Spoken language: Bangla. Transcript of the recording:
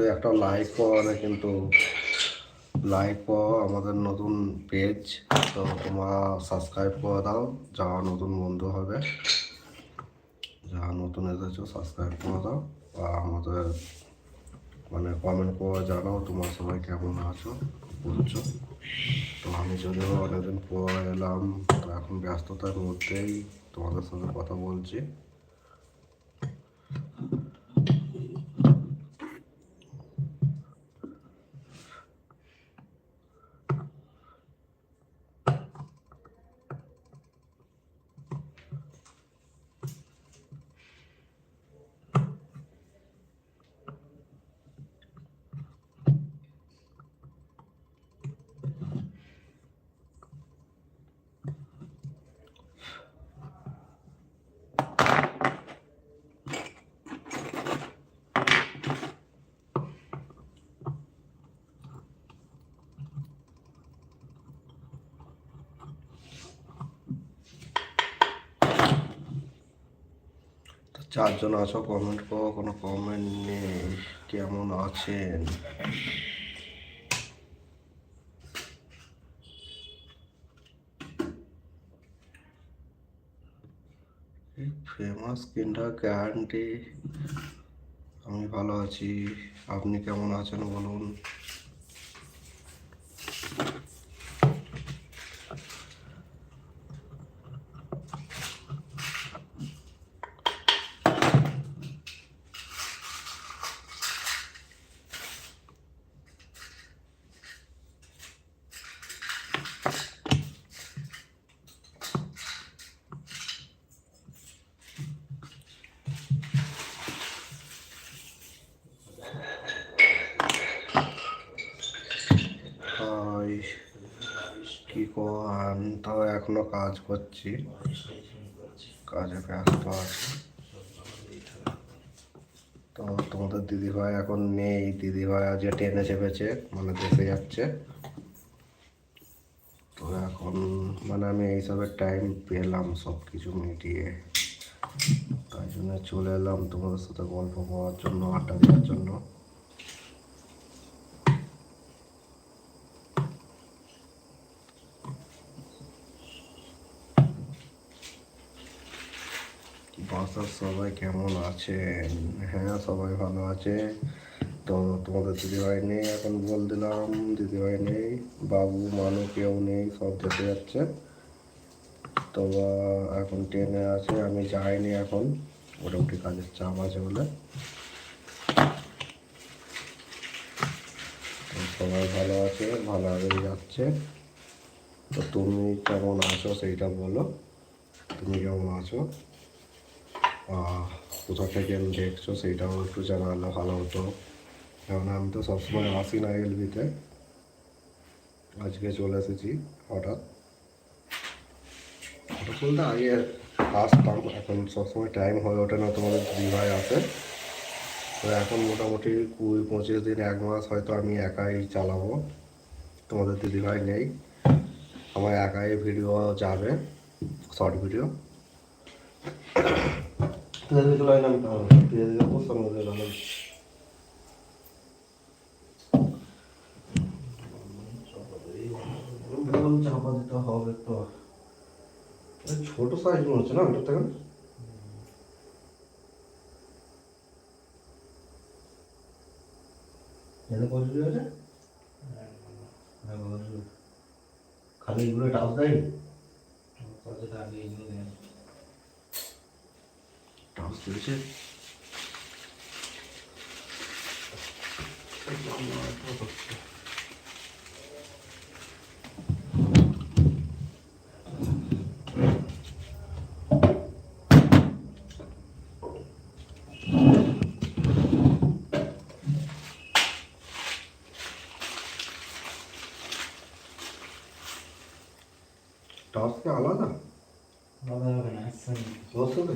কিন্তু একটা লাইক পাওয়া না, কিন্তু লাইক পাওয়া আমাদের নতুন পেজ, তো তোমরা সাবস্ক্রাইব করে দাও যারা নতুন বন্ধু হবে, যারা নতুন এসেছো সাবস্ক্রাইব করে দাও। আর আমাদের মানে কমেন্ট করে জানাও তোমরা সবাই কেমন আছো বলছো। তো আমি যদিও অনেকদিন পর এলাম, তো এখন ব্যস্ততার মধ্যেই তোমাদের সাথে কথা বলছি। চারজন আছো, কমেন্ট করো, কোনো কমেন্ট নেই। কেমন আছেন? ফেমাস কিন্ডার গ্যারান্টি। আমি ভালো আছি, আপনি কেমন আছেন বলুন। কি করেন? তো এখনো কাজ করছি, কাজে ব্যস্ত আছি। তো তোমাদের দিদিভাই এখন নেই, দিদিভাই আজ ট্রেনে চেপেছে, মানে দেশে যাচ্ছে। তো এখন মানে আমি এইসবের টাইম পেলাম সব কিছু মিটিয়ে, তাই জন্য চলে এলাম তোমাদের সাথে গল্প করার জন্য, আড্ডা দেওয়ার জন্য। বাসার সবাই কেমন আছেন? হ্যাঁ, সবাই ভালো আছে। তো তোমাদের দিদিভাই নেই, এখন বল দিলাম দিদিভাই নেই, বাবু মানু কেউ নেই, সব দেশে যাচ্ছে। তো এখন ট্রেনে আছে, আমি যাইনি এখন, মোটামুটি কাজের চাপ আছে বলে। তো সবাই ভালো আছে, ভালোভাবেই যাচ্ছে। তো তুমি কেমন আছো সেইটা বলো, তুমি কেমন আছো, কোথা থেকে দেখছো সেইটাও একটু জানালে ভালো হতো। কারণ আমি তো সবসময় আসি না এলবিতে, আজকে চলে এসেছি হঠাৎ। হঠাৎ বলতে আগে আসতাম, এখন সবসময় টাইম হয়ে ওঠে না, তোমাদের দিদিভাই আসে। তো এখন মোটামুটি 20-25 দিন, 1 মাস হয়তো আমি একাই চালাবো, তোমাদের দিদিভাই নেই। আমার একাই ভিডিও যাবে, শর্ট ভিডিও। চাপা দিতে হবে তো, ছোট সাইজ মনে হচ্ছে না ওটার থেকে। খালি এগুলো টাচ দেয়, টাচ দিয়েছে। টাচ কি আলাদা? আলাদা হবে না, বসবে।